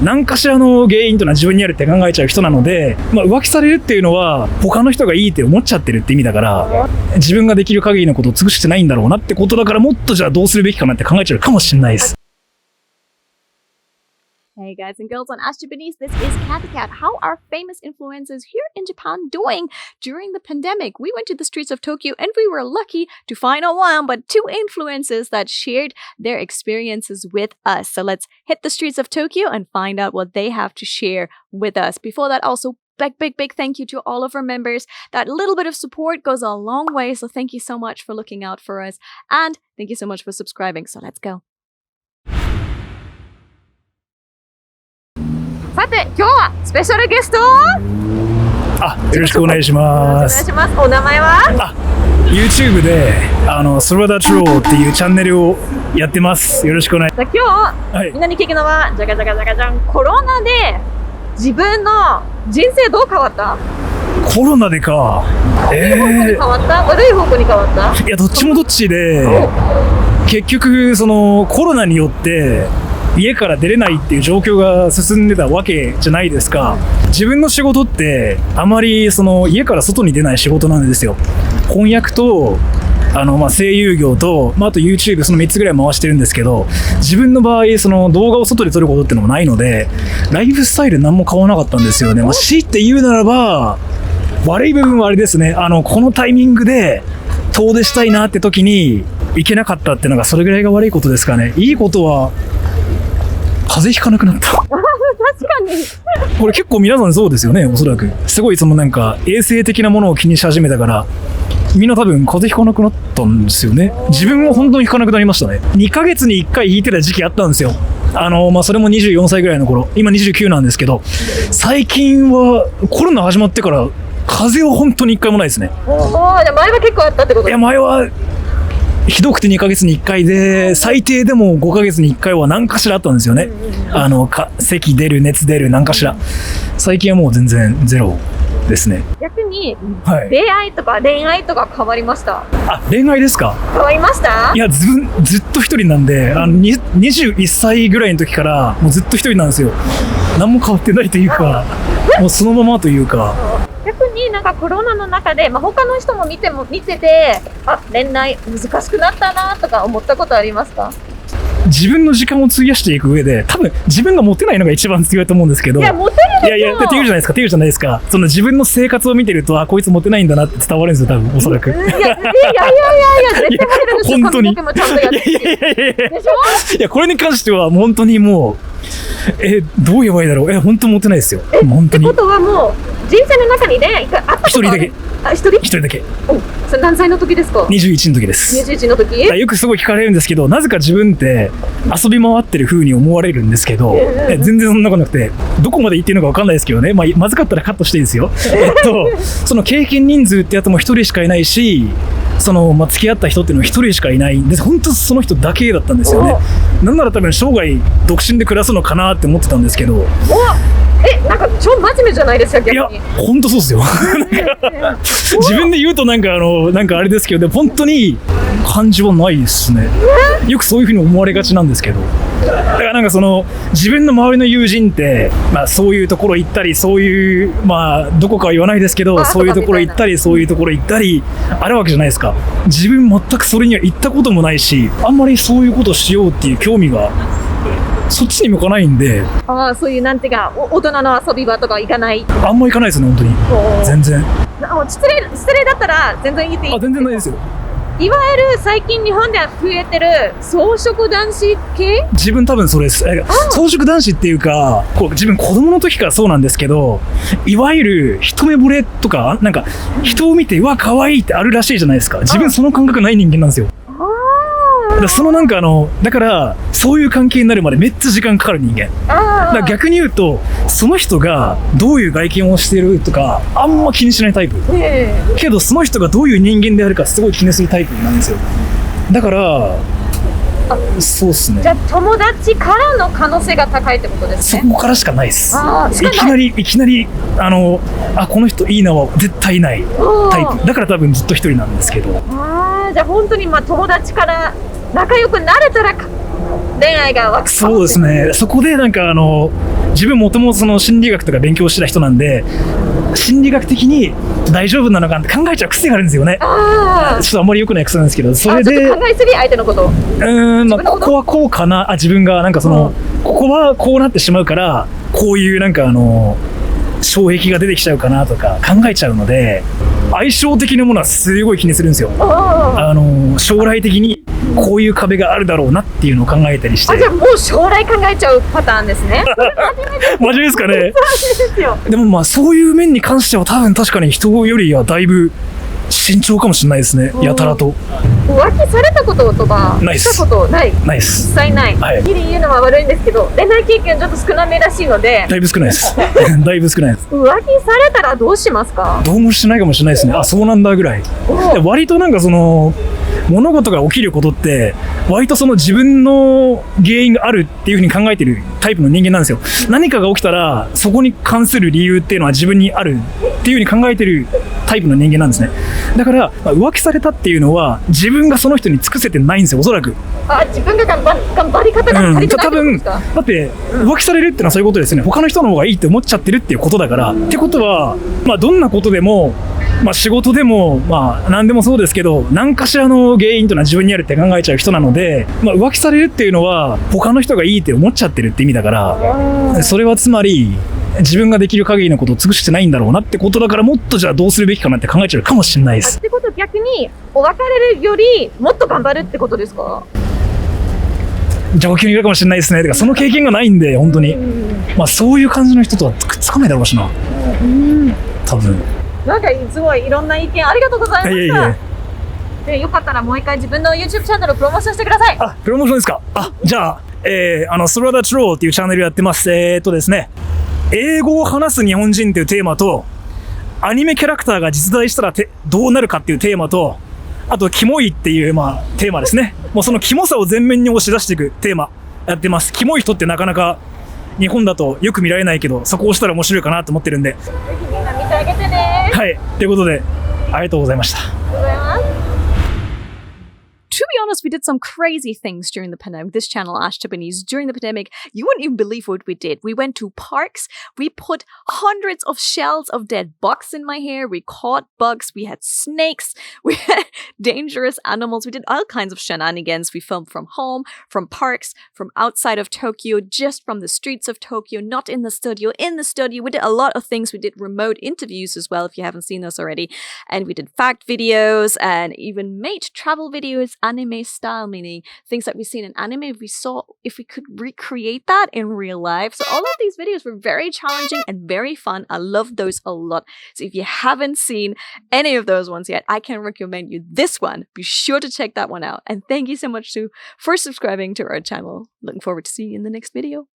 何かしらの原因というのは自分にあるって考えちゃう人なので、浮気されるっていうのは他の人がいいって思っちゃってるって意味だから、自分ができる限りのことを尽くしてないんだろうなってことだから、もっとじゃあどうするべきかなって考えちゃうかもしれないです。Hey guys and girls on Ask Japanese, this is Kathy Cat. How are famous influencers here in Japan doing during the pandemic? We went to the streets of Tokyo and we were lucky to find not one but two influencers that shared their experiences with us. So let's hit the streets of Tokyo and find out what they have to share with us. Before that, also big thank you to all of our members. That little bit of support goes a long way. So thank you so much for looking out for us. And thank you so much for subscribing. So let's go. さて、今日はスペシャルゲストをよろしくお願いします。お願いします。お名前はYouTube でソラダチローっていうチャンネルをやってます。よろしくお願いします。今日、みんなに聞くのはじゃがじゃがじゃがじゃん。コロナで自分の人生どう変わった？コロナでか。いい方向に変わった？悪い方向に変わった？いや、どっちもどっちで、結局そのコロナによって家から出れないっていう状況が進んでたわけじゃないですか。自分の仕事ってあまりその家から外に出ない仕事なんですよ。翻訳と声優業と、あと YouTube その3つぐらい回してるんですけど、自分の場合その動画を外で撮ることってのもないので、ライフスタイル何も変わらなかったんですよね。強いて言うならば悪い部分はあれですね。このタイミングで遠出したいなって時に行けなかったっていうのがそれぐらいが悪いことですかね。いいことは風邪ひかなくなった。確かに。これ結構皆さんそうですよね、おそらく。すごいそのなんか衛生的なものを気にし始めたから、みんな多分風邪ひかなくなったんですよね。自分も本当にひかなくなりましたね。2ヶ月に1回引いてた時期あったんですよ。それも24歳ぐらいの頃。今29なんですけど、最近はコロナ始まってから風邪は本当に1回もないですね。じゃあ前は結構あったってこと？いや、前はひどくて2ヶ月に1回で、最低でも5ヶ月に1回は何かしらあったんですよね。咳出る、熱出る、何かしら。最近はもう全然ゼロですね。逆に、出会いとか恋愛とか変わりました？恋愛ですか？変わりました？いや、ずっと一人なんで、21歳ぐらいの時からもうずっと一人なんですよ。何も変わってないというか、もうそのままというか。逆になんかコロナの中で、他の人も見てて、恋愛難しくなったなとか思ったことありますか？自分の時間を費やしていく上で、多分自分がモテないのが一番強いと思うんですけど。いや、モテるでしょ。って言うじゃないですか。その自分の生活を見てると、こいつモテないんだなって伝わるんですよ、多分、おそらく。いや、絶対モテるんですよ。本当に。髪の毛もちゃんとやってでしょ？いや、これに関しては本当にもう、どう言えばいいだろう。本当モテないですよ。本当に。ってことはもう、人生の中に恋愛があったこと一人だけ。一人だけ。それ何歳の時ですか？21の時です。21の時？よくすごい聞かれるんですけど、なぜか自分って遊び回ってる風に思われるんですけど、全然そんなことなくて、どこまで言ってるのか分かんないですけどね。まずかったらカットしていいですよ。その経験人数ってやつも一人しかいないし、付き合った人っていうのは一人しかいないんで、本当その人だけだったんですよね。なんなら多分生涯独身で暮らすのかなって思ってたんですけど。なんか超真面目じゃないですか、逆に。いや、本当そうですよ。自分で言うとなんかあれですけど、本当に感じはないですね。よくそういう風に思われがちなんですけど。だからなんか自分の周りの友人って、そういうところ行ったり、そういう、どこかは言わないですけど、そういうところ行ったり、そういうところ行ったり、あるわけじゃないですか。自分全くそれには行ったこともないし、あんまりそういうことをしようっていう興味が、そっちに向かないんで。そういうなんていうか、大人の遊び場とか行かない？あんま行かないですね、本当に。全然。失礼だったら全然言っていい？全然ないですよ。いわゆる最近日本では増えてる草食男子系？自分多分それです。草食男子っていうか、自分子供の時からそうなんですけど、いわゆる一目惚れとか、なんか人を見て、うわ、可愛いってあるらしいじゃないですか。自分その感覚ない人間なんですよ。だからそういう関係になるまでめっちゃ時間かかる人間。だから逆に言うと、その人がどういう外見をしてるとかあんま気にしないタイプ、けどその人がどういう人間であるかすごい気にするタイプなんですよ。だからそうですね。じゃあ友達からの可能性が高いってことですね。そこからしかないです。いきなりこの人いいなは絶対ないタイプだから多分ずっと一人なんですけど。じゃあ本当に友達から仲良くなれたら恋愛が湧く。そうですね。そこでなんか自分もともとその心理学とか勉強してた人なんで、心理学的に大丈夫なのかって考えちゃう癖があるんですよね。ちょっとあんまり良くない癖なんですけど、それでちょっと考えすぎ、相手のこと。まあ、ここはこうかな、自分がなんかその、ここはこうなってしまうから、こういうなんか障壁が出てきちゃうかなとか考えちゃうので、相性的なものはすごい気にするんですよ。将来的にこういう壁があるだろうなっていうのを考えたりして。じゃあもう将来考えちゃうパターンですね。真面目ですかね。ですよ。でもまあそういう面に関しては多分確かに人よりはだいぶ慎重かもしれないですね。やたらと。浮気されたこととかしたことない。ないです。実際ない。はっきり言うのは悪いんですけど、恋愛経験ちょっと少なめらしいので。だいぶ少ないです。だいぶ少ないです。浮気されたらどうしますか？どうもしないかもしれないですね。あ、そうなんだぐらい。で割となんかその物事が起きることって割とその自分の原因があるっていうふうに考えてるタイプの人間なんですよ。何かが起きたらそこに関する理由っていうのは自分にあるっていうふうに考えてるタイプの人間なんですね。だから、浮気されたっていうのは自分がその人に尽くせてないんですよ、おそらく。自分が頑張り方が足りてないってことですか？だって浮気されるってのはそういうことですよね。他の人の方がいいって思っちゃってるっていうことだから。ってことは、どんなことでも、仕事でも、何でもそうですけど、何かしらの原因というのは自分にあるって考えちゃう人なので、浮気されるっていうのは他の人がいいって思っちゃってるって意味だから、それはつまり自分ができる限りのことを尽くしてないんだろうなってことだから、もっとじゃあどうするべきかなって考えちゃうかもしれないです。ってことは逆にお別れるよりもっと頑張るってことですか？状況にいるかもしれないですね。てかその経験がないんで本当に、そういう感じの人とはくっつかないだろうしな。多分。なんかすごいいろんな意見ありがとうございました。でよかったらもう一回自分の YouTube チャンネルをプロモーションしてください。プロモーションですか。じゃあ、ストラダチローっていうチャンネルやってます。ですね、英語を話す日本人っていうテーマと、アニメキャラクターが実在したらどうなるかっていうテーマと、あとキモいっていうテーマですね。もうそのキモさを前面に押し出していくテーマやってます。キモい人ってなかなか日本だとよく見られないけど、そこを押したら面白いかなと思ってるんで、ぜひみんな見てあげてね。はい、ということでありがとうございました。ありがとうございます。To be honest, we did some crazy things during the pandemic. This channel, Ash Japanese, during the pandemic, you wouldn't even believe what we did. We went to parks. We put hundreds of shells of dead bugs in my hair. We caught bugs. We had snakes. We had dangerous animals. We did all kinds of shenanigans. We filmed from home, from parks, from outside of Tokyo, just from the streets of Tokyo, not in the studio. In the studio, we did a lot of things. We did remote interviews as well, if you haven't seen those already. And we did fact videos and even made travel videos. Anime style, meaning things that we've seen in anime, we saw if we could recreate that in real life. So all of these videos were very challenging and very fun. I loved those a lot. So if you haven't seen any of those ones yet, I can recommend you this one. Be sure to check that one out. And thank you so much for subscribing to our channel. Looking forward to seeing you in the next video.